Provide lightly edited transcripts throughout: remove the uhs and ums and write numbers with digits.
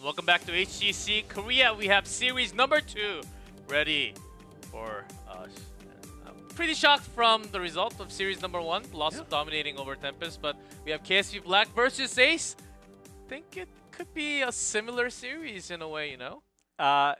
welcome back to HGC Korea. We have series number 2 ready for us. I'm pretty shocked from the result of series number 1, Blossom dominating over Tempest, but we have KSV Black versus Ace. Think it could be a similar series in a way, you know? I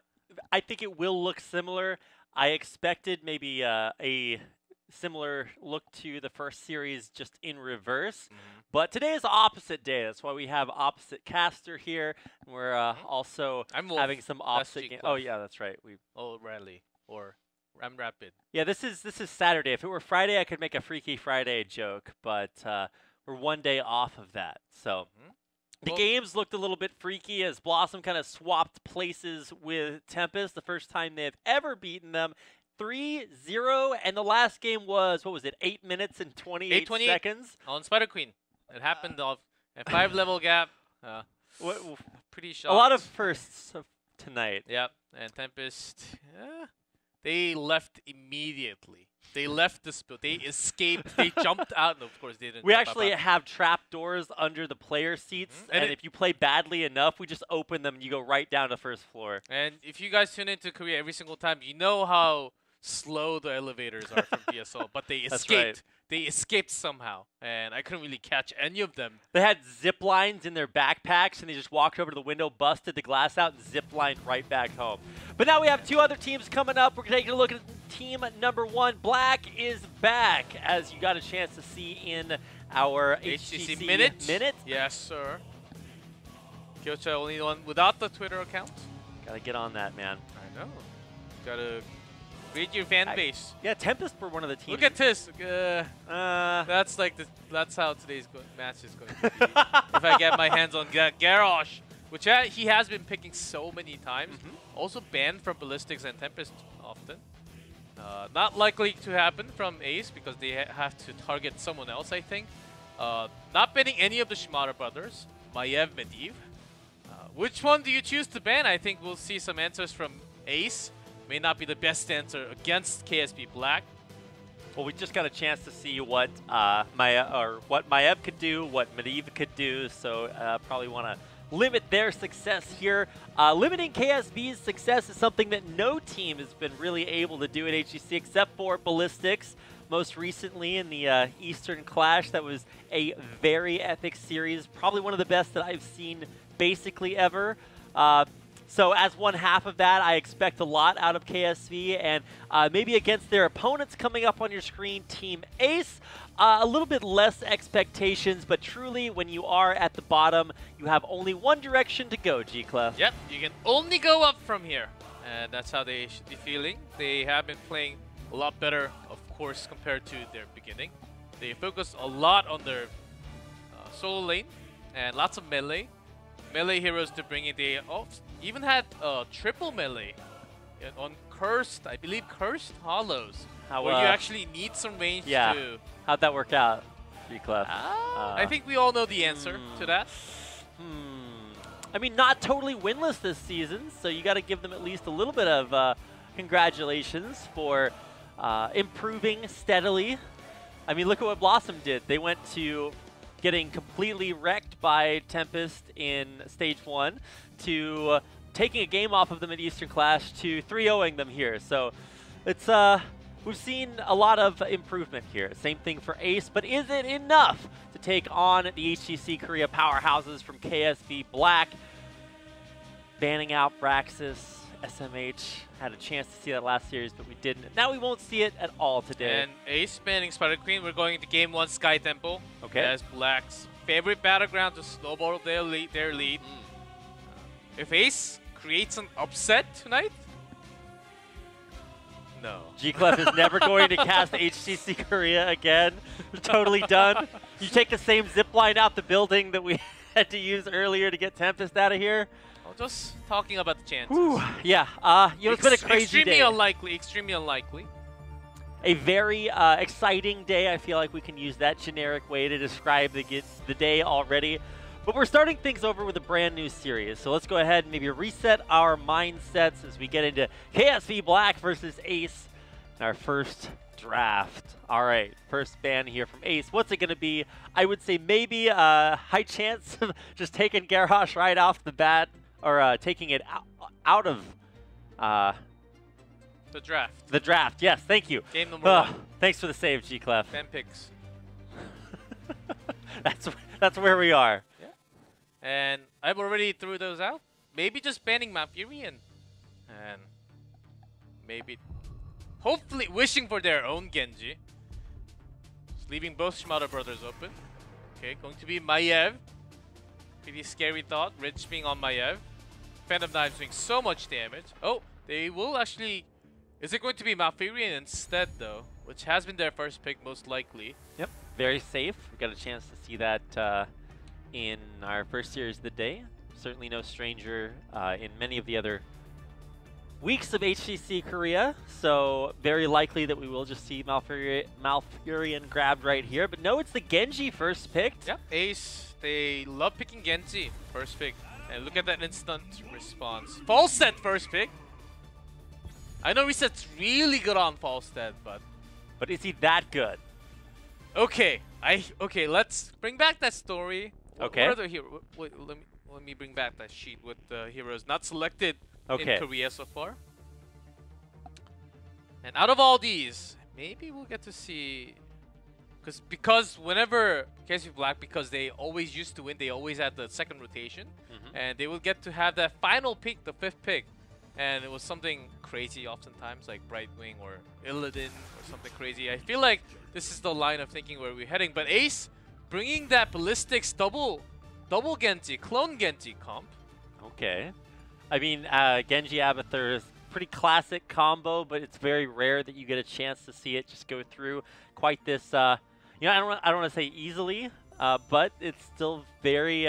think it will look similar. I expected maybe a similar look to the first series, just in reverse. But today is the opposite day. That's why we have opposite caster here. And we're also having some opposite games. Oh yeah, that's right. Rally or Ram Rapid. Yeah, this is Saturday. If it were Friday, I could make a Freaky Friday joke, but we're one day off of that. So the games looked a little bit freaky as Blossom kind of swapped places with Tempest. The first time they've ever beaten them. 3-0, and the last game was, what was it, 8 minutes and 28 seconds? On Spider Queen. It happened off a 5-level gap. Pretty shocked. A lot of firsts tonight. Yep, and Tempest, they left immediately. They left the spill. They escaped. They jumped out. And of course, they didn't. We actually have trap doors under the player seats, and if you play badly enough, we just open them and you go right down to first floor. And if you guys tune into Korea every single time, you know how slow the elevators are from PSO, but they escaped. Right. They escaped somehow, and I couldn't really catch any of them. They had zip lines in their backpacks, and they just walked over to the window, busted the glass out, and zip lined right back home. But now we have 2 other teams coming up. We're taking a look at team number 1. Black is back, as you got a chance to see in our HGC minute. Yes, sir. Kyocha only one without the Twitter account. Gotta get on that, man. I know. Gotta read your fan base. Yeah, Tempest were one of the teams. Look at this. That's how today's match is going to be. If I get my hands on Garrosh, which he has been picking so many times. Also banned from Ballistics and Tempest often. Not likely to happen from Ace because they have to target someone else, I think. Not banning any of the Shimada brothers. Maiev, Medivh. Which one do you choose to ban? I think we'll see some answers from Ace. May not be the best answer against KSV Black. Well, we just got a chance to see what Maiev could do, what Medivh could do, so probably want to limit their success here. Limiting KSV's success is something that no team has been really able to do at HGC except for Ballistics. Most recently in the Eastern Clash, that was a very epic series, probably one of the best that I've seen basically ever. So as one half of that, I expect a lot out of KSV, and maybe against their opponents coming up on your screen, Team Ace, a little bit less expectations, but truly when you are at the bottom, you have only one direction to go, G-Clef. Yep, you can only go up from here, and that's how they should be feeling. They have been playing a lot better, of course, compared to their beginning. They focus a lot on their solo lane, and lots of melee heroes to bring in. They even had triple melee on Cursed, I believe Cursed Hollows, where you actually need some range to... How'd that work out, G-Clef? I think we all know the answer to that. I mean, not totally winless this season, so you got to give them at least a little bit of congratulations for improving steadily. I mean, look at what Blossom did. They went to getting completely wrecked by Tempest in Stage 1 to taking a game off of them at Eastern Clash to 3-0ing them here. So it's we've seen a lot of improvement here. Same thing for Ace, but is it enough to take on the HGC Korea powerhouses from KSV Black? Banning out Braxis, SMH. Had a chance to see that last series, but we didn't. Now we won't see it at all today. And Ace banning Spider Queen. We're going into Game 1 Sky Temple. Okay. As Black's favorite battleground to snowball their lead. If Ace creates an upset tonight, no. G-Clef is never going to cast HGC Korea again. We're totally done. You take the same zipline out the building that we had to use earlier to get Tempest out of here. Just talking about the chances. Whew. Yeah, you know, it's been a crazy day. Extremely unlikely. A very exciting day. I feel like we can use that generic way to describe the day already. But we're starting things over with a brand new series. So let's go ahead and maybe reset our mindsets as we get into KSV Black versus Ace in our first draft. All right, first ban here from Ace. What's it going to be? I would say maybe a high chance of just taking Garrosh right off the bat. or taking it out of The draft. the draft. Yes, thank you. Game number 1. Thanks for the save, G-Clef. 10 picks. That's where we are. Yeah. And I've already threw those out. Maybe just banning Malfurion. And maybe, hopefully, wishing for their own Genji. Just leaving both Shimada brothers open. Okay, going to be Maiev. Pretty scary thought. Ridge being on Maiev. Phantom Knives doing so much damage. Oh, they will actually... Is it going to be Malfurion instead, though? Which has been their first pick, most likely. Yep, very safe. We got a chance to see that in our first series of the day. Certainly no stranger in many of the other weeks of HGC Korea. So very likely that we will just see Malfurion grabbed right here. But no, it's the Genji first picked. Yep, Ace. They love picking Genji first pick. And look at that instant response. Falstad first pick. I know Reset's really good on Falstad, but is he that good? okay, let's bring back that story. Okay. What are the heroes? Wait, let me bring back that sheet with the heroes not selected in Korea so far. And out of all these, maybe we'll get to see, because whenever KSV Black, because they always used to win, they always had the second rotation, and they will get to have that final pick, the 5th pick. And it was something crazy oftentimes, like Brightwing or Illidan or something crazy. I feel like this is the line of thinking where we're heading. But Ace bringing that Ballistics double Genji, clone Genji comp. Okay. I mean, Genji Abathur is pretty classic combo, but it's very rare that you get a chance to see it just go through quite this, I don't want to say easily, but it's still very,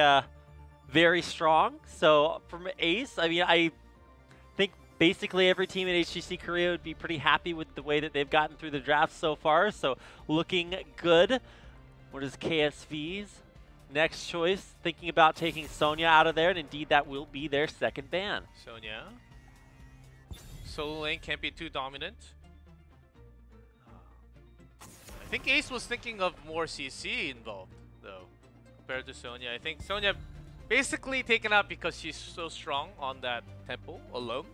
very strong. So from Ace, I mean, I think basically every team in HGC Korea would be pretty happy with the way that they've gotten through the draft so far. So looking good. What is KSV's next choice? Thinking about taking Sonya out of there, and indeed that will be their second ban. Sonya. Solo lane can't be too dominant. I think Ace was thinking of more CC involved, though, compared to Sonya. I think Sonya basically taken out because she's so strong on that temple alone.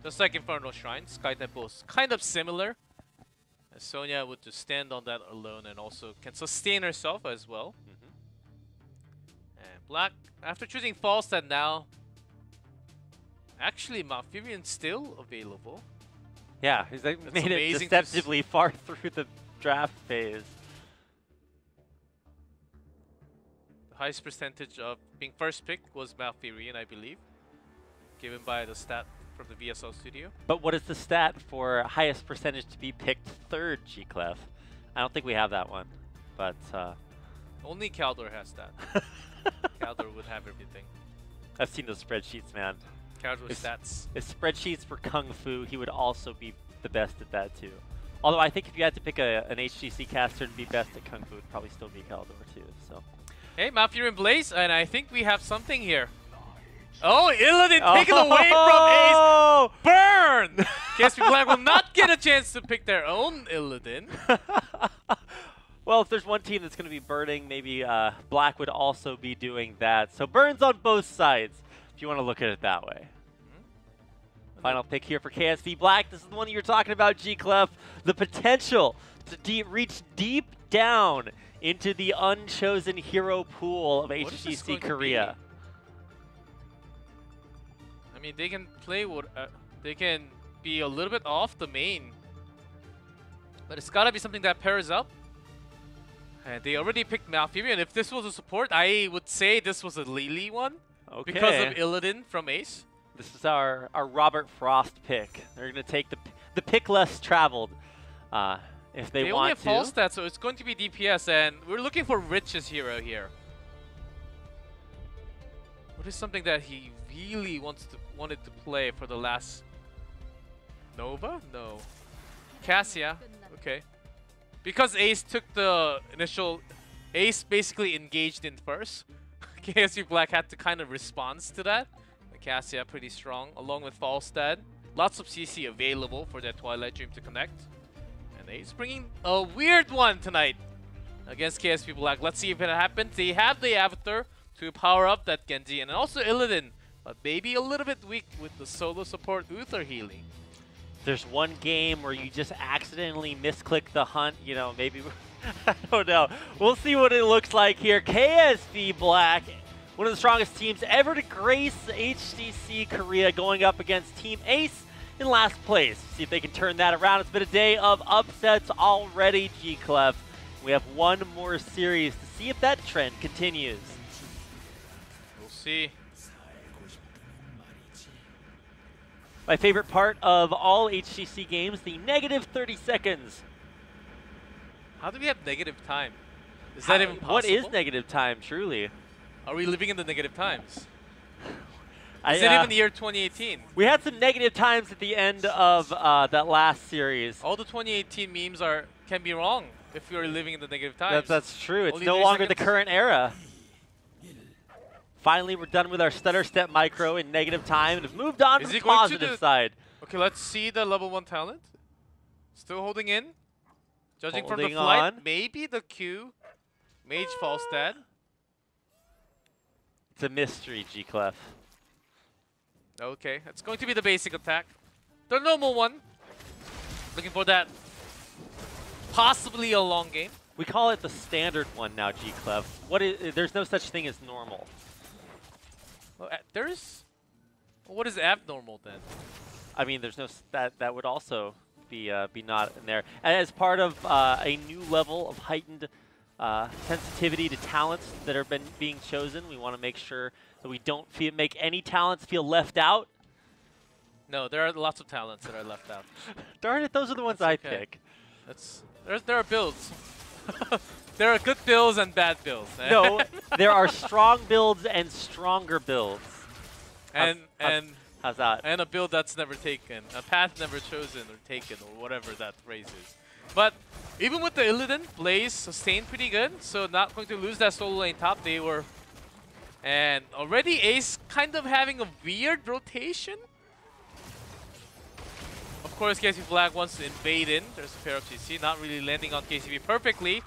Just like Infernal Shrine, Sky Temple is kind of similar. And Sonya would just stand on that alone and also can sustain herself as well. And Black, after choosing Falstad now, actually Malfurion's still available. Yeah, he's made it deceptively far through the draft phase. Highest percentage of being first pick was Malfurion, I believe, given by the stat from the VSL studio. But what is the stat for highest percentage to be picked third, G-Clef? I don't think we have that one, but... Only Kaldor has that. Kaldor would have everything. I've seen those spreadsheets, man. Kaldor's stats. If spreadsheets were Kung Fu, he would also be the best at that too. Although I think if you had to pick an HGC caster to be best at Kung Fu, it would probably still be Kaldor too, so... Hey, Malfurion Blaze, and I think we have something here. Oh, Illidan taken away from Ace. Burn! KSV Black will not get a chance to pick their own Illidan. Well, if there's one team that's going to be burning, maybe Black would also be doing that. So burns on both sides, if you want to look at it that way. Final pick here for KSV Black. This is the one you're talking about, G-Clef. The potential to reach deep down into the unchosen hero pool of HGC Korea. I mean, they can play they can be a little bit off the main, but it's gotta be something that pairs up. And they already picked Malfurion. If this was a support, I would say this was a Lily one. Okay. Because of Illidan from Ace. This is our Robert Frost pick. They're gonna take the pick less traveled. If they want to. They only have false stats, so it's going to be DPS, and we're looking for Rich's hero here. What is something that he really wanted to play for the last Nova? No. Cassia. Okay. Because Ace took the initial... Ace basically engaged in first. KSV Black had to kind of respond to that. Cassia pretty strong, along with Falstad. Lots of CC available for that Twilight Dream to connect. And Ace bringing a weird one tonight against KSV Black. Let's see if it happens. They have the Avatar to power up that Genji, and also Illidan but maybe a little bit weak with the solo support Uther healing. There's one game where you just accidentally misclick the hunt, you know, maybe, I don't know. We'll see what it looks like here. KSV Black, one of the strongest teams ever to grace HGC Korea, going up against Team Ace in last place. See if they can turn that around. It's been a day of upsets already, G-Clef. We have one more series to see if that trend continues. We'll see. My favorite part of all HGC games, the negative 30 seconds. How do we have negative time? Is that even possible? What is negative time, truly? Are we living in the negative times? Is it even the year 2018? We had some negative times at the end of that last series. All the 2018 memes can be wrong if you're living in the negative times. That's true. It's Only no 3 longer seconds. the current era. Finally, we're done with our stutter step micro in negative time and have moved on to the positive side. Okay, let's see the level 1 talent. Still holding in. Judging from the Holding flight, on. maybe the Q. Mage Falstad. It's a mystery, G-Clef. Okay, it's going to be the basic attack. The normal one. Looking for that possibly a long game. We call it the standard one now, G-Clef. There's no such thing as normal. Well, what is abnormal then? I mean, there's no that would also be not in there. And as part of a new level of heightened sensitivity to talents that are being chosen, we want to make sure that we don't make any talents feel left out. No, there are lots of talents that are left out. Darn it, those are the ones I pick. There are builds. There are good builds and bad builds. No, there are strong builds and stronger builds. How's that? And a build that's never taken, a path never chosen or taken, or whatever that phrase is. But even with the Illidan, Blaze sustained pretty good, so not going to lose that solo lane top. They were, and already Ace kind of having a weird rotation. Of course, KSV Black wants to invade in. There's a pair of HGC, not really landing on KSV perfectly.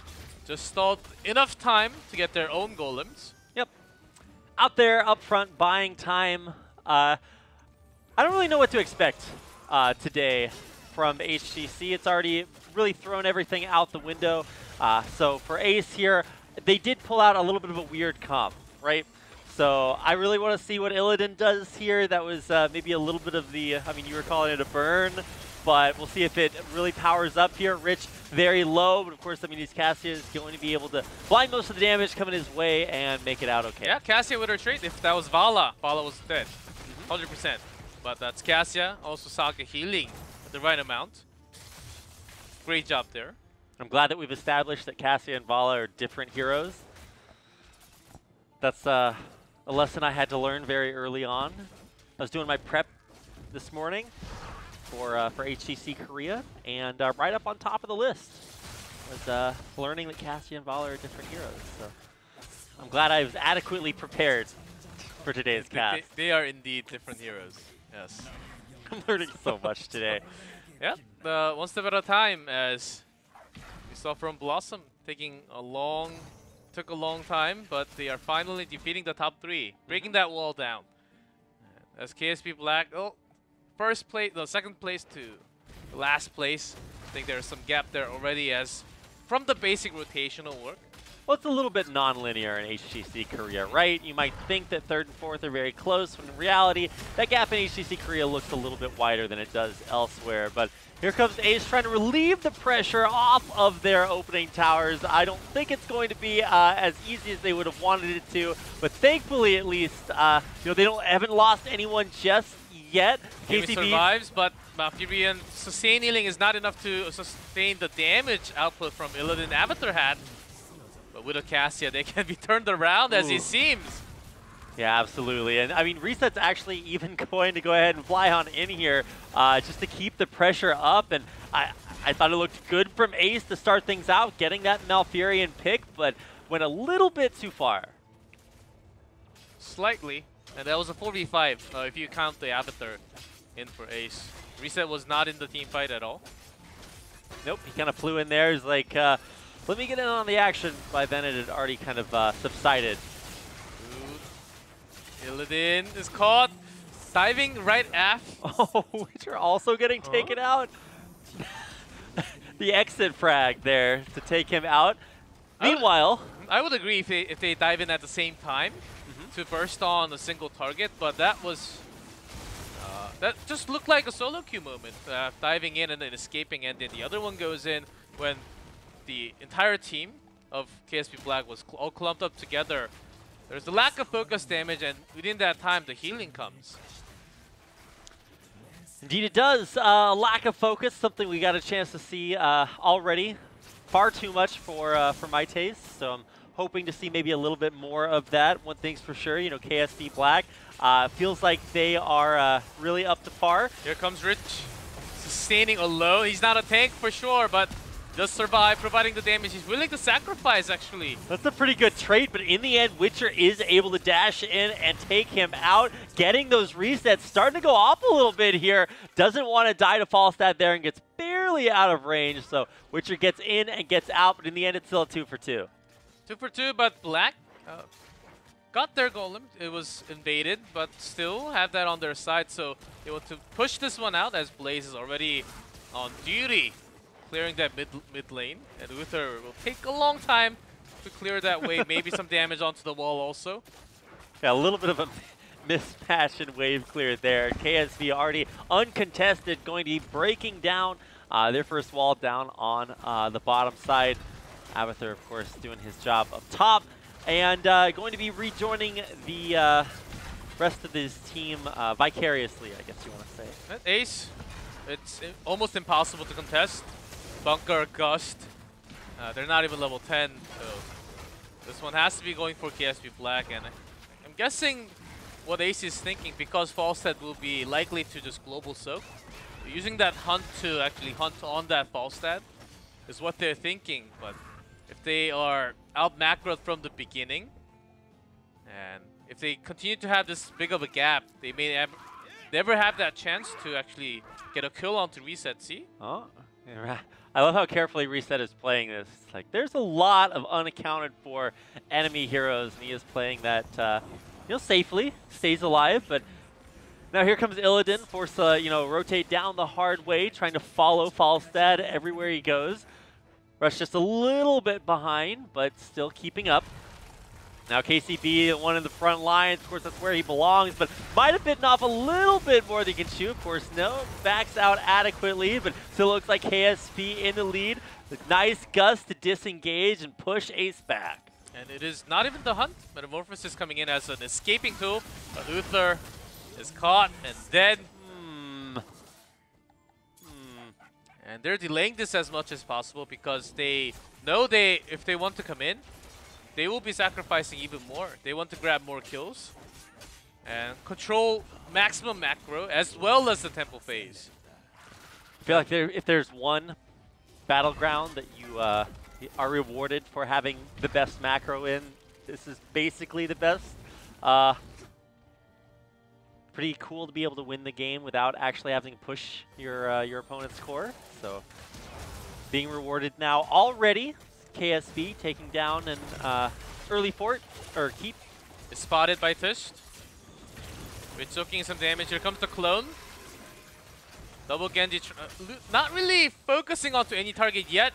Just stalled enough time to get their own golems. Yep. Out there, up front, buying time. I don't really know what to expect today from HGC. It's already really thrown everything out the window. So for Ace here, they did pull out a little bit of a weird comp, right? So I really want to see what Illidan does here. That was maybe a little bit of the, I mean, you were calling it a burn, but we'll see if it really powers up here. Rich very low, but of course, I mean, Cassia is going to be able to blind most of the damage coming his way and make it out okay. Yeah, Cassia would retreat if that was Vala. Vala was dead, 100%. But that's Cassia, also Saga healing at the right amount. Great job there. I'm glad that we've established that Cassia and Vala are different heroes. That's a lesson I had to learn very early on. I was doing my prep this morning for HGC Korea, and right up on top of the list was learning that Cassia and Vala are different heroes. So I'm glad I was adequately prepared for today's cast. They are indeed different heroes. Yes. I'm learning so much today. Yeah, one step at a time, as we saw from Blossom took a long time, but they are finally defeating the top 3, breaking that wall down. As KSV Black, second place to the last place. I think there's some gap there already, as from the basic rotational work. Well, it's a little bit non-linear in HGC Korea, right? You might think that 3rd and 4th are very close, when in reality, that gap in HGC Korea looks a little bit wider than it does elsewhere. But here comes Ace trying to relieve the pressure off of their opening towers. I don't think it's going to be as easy as they would have wanted it to, but thankfully, at least, they haven't lost anyone just yet. KSV survives, but Fury sustain healing is not enough to sustain the damage output from Illidan Avatar had. But with a Cassia, they can be turned around as it seems. Yeah, absolutely. And I mean, Reset's actually even going to go ahead and fly on in here just to keep the pressure up. And I thought it looked good from Ace to start things out, getting that Malfurion pick, but went a little bit too far. Slightly. And that was a 4v5 if you count the Avatar in for Ace. Reset was not in the team fight at all. Nope, he kind of flew in there. He's like, let me get in on the action. By then it had already kind of subsided. Illidan is caught. Diving right after. Oh, which are also getting taken out. The exit frag there to take him out. Meanwhile, I would agree if they dive in at the same time to burst on a single target, but that was that just looked like a solo queue moment, diving in and then escaping, and then the other one goes in when the entire team of KSV Black was all clumped up together. There's the lack of focus damage, and within that time, the healing comes. Indeed it does. Lack of focus, something we got a chance to see already. Far too much for my taste, so I'm hoping to see maybe a little bit more of that. One thing's for sure, you know, KSV Black feels like they are really up to par. Here comes Rich, sustaining alone. He's not a tank for sure, but does survive, providing the damage. He's willing to sacrifice, actually. That's a pretty good trait, but in the end, Witcher is able to dash in and take him out, getting those resets, starting to go off a little bit here. Doesn't want to die to Falstad there and gets barely out of range, so Witcher gets in and gets out, but in the end, it's still a 2 for 2. 2 for 2, but Black got their golem. It was invaded, but still have that on their side, so they want to push this one out as Blaze is already on duty, clearing that mid lane, and Uther will take a long time to clear that wave. Maybe some damage onto the wall also. Yeah, a little bit of a mismatch in wave clear there. KSV already uncontested, going to be breaking down their first wall down on the bottom side. Abathur, of course, doing his job up top, and going to be rejoining the rest of his team vicariously, I guess you want to say. That Ace, it's almost impossible to contest. Bunker, Gust, they're not even level 10, so this one has to be going for KSV Black, and I'm guessing what Ace is thinking, because Falstad will be likely to just global soak, using that hunt to actually hunt on that Falstad is what they're thinking, but if they are out macroed from the beginning, and if they continue to have this big of a gap, they may never have that chance to actually get a kill onto Reset, see? Oh, yeah. I love how carefully Reset is playing this. It's like there's a lot of unaccounted for enemy heroes, and he is playing that you know, safely, stays alive. But now here comes Illidan, forced to rotate down the hard way, trying to follow Falstad everywhere he goes. Rush just a little bit behind, but still keeping up. Now KCB, the one in the front lines, of course that's where he belongs, but might have bitten off a little bit more than he can chew. Of course, no, backs out adequately, but still looks like KSV in the lead. Nice gust to disengage and push Ace back. And it is not even the hunt. Metamorphosis coming in as an escaping tool, but Uther is caught and dead. And they're delaying this as much as possible because they know if they want to come in, they will be sacrificing even more. They want to grab more kills and control maximum macro as well as the tempo phase. I feel like if there's one battleground that you are rewarded for having the best macro in, this is basically the best. Pretty cool to be able to win the game without actually having to push your opponent's core. So being rewarded now already. KSV taking down an early fort, or keep. Is spotted by Tisht. Soaking some damage. Here comes the clone. Double Genji, not really focusing onto any target yet.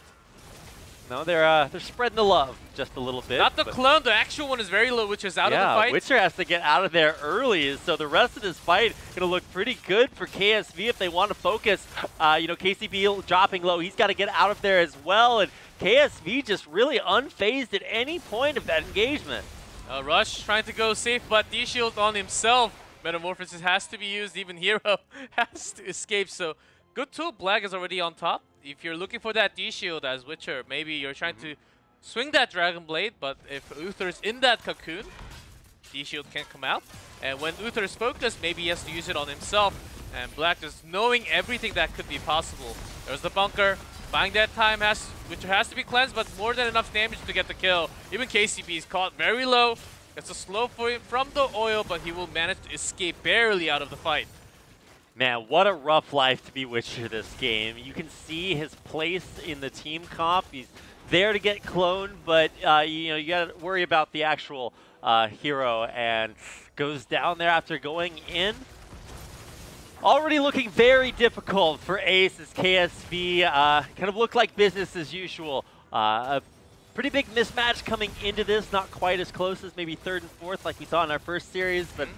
No, they're spreading the love just a little bit. Not the clone, the actual one is very low, which is out of the fight. Witcher has to get out of there early, so the rest of this fight gonna look pretty good for KSV if they want to focus. KCB dropping low, he's got to get out of there as well, and KSV just really unfazed at any point of that engagement. Rush trying to go safe, but D-Shield on himself. Metamorphosis has to be used, even Hero has to escape, so good tool. Black is already on top. If you're looking for that D-Shield as Witcher, maybe you're trying to swing that Dragon Blade, but if Uther's in that cocoon, D-Shield can't come out. And when Uther's focused, maybe he has to use it on himself. And Black just knowing everything that could be possible. There's the bunker. Buying that time, Witcher has to be cleansed, but more than enough damage to get the kill. Even KCB is caught very low. It's a slow for him from the oil, but he will manage to escape barely out of the fight. Man, what a rough life to be Witcher this game. You can see his place in the team comp. He's there to get cloned, but you got to worry about the actual hero and goes down there after going in. Already looking very difficult for Ace as KSV kind of look like business as usual. A pretty big mismatch coming into this, not quite as close as maybe third and fourth like we saw in our first series, but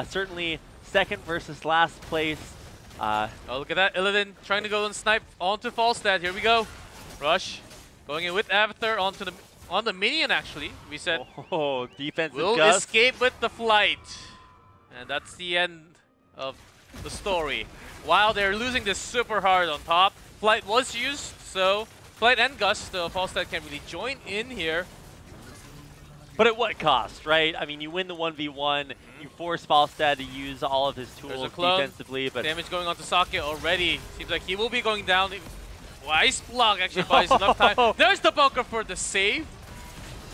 certainly second versus last place. Oh, look at that. Illidan trying to go and snipe onto Falstad. Here we go. Rush going in with Avatar on the minion, actually. We said defensive we'll gust. escape with the flight. And that's the end of the story. While they're losing this super hard on top, flight was used, so flight and gust, Falstad can really join in here. But at what cost, right? I mean, you win the 1v1, you force Falstad to use all of his tools defensively, but damage going on to Sake already. Seems like he will be going down. Ice block actually buys enough time. There's the bunker for the save.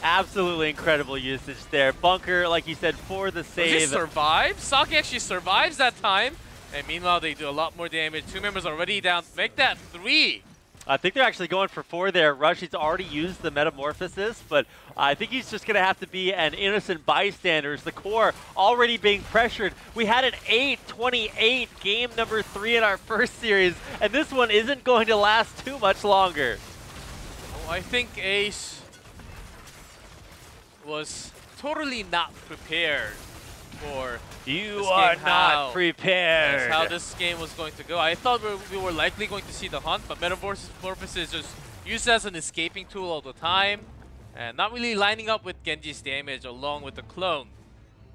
Absolutely incredible usage there. Bunker, like you said, for the save. Does he survive? Sake actually survives that time. And meanwhile, they do a lot more damage. 2 members already down. Make that 3. I think they're actually going for 4 there. Rush, he's already used the Metamorphosis, but I think he's just going to have to be an innocent bystander. The core already being pressured. We had an 8-28 game number 3 in our first series, and this one isn't going to last too much longer. Oh, I think Ace was totally not prepared for You are not prepared. That's how this game was going to go. I thought we were likely going to see the hunt, but Metamorphosis is just used as an escaping tool all the time, and not really lining up with Genji's damage along with the clone.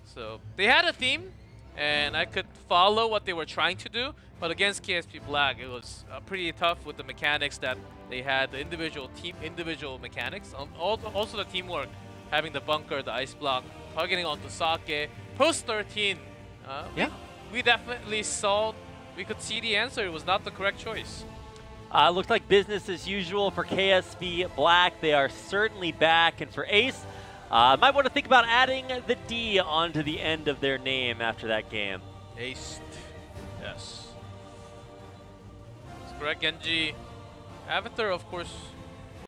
So they had a theme, and I could follow what they were trying to do, but against KSP Black, it was pretty tough with the mechanics that they had, the individual mechanics, also the teamwork, having the bunker, the ice block, targeting onto Sake. Post 13, yeah, we definitely saw, we could see the answer. It was not the correct choice. Looked like business as usual for KSV Black. They are certainly back, and for Ace, might want to think about adding the D onto the end of their name after that game. Ace, yes. That's correct, Genji. Avatar, of course,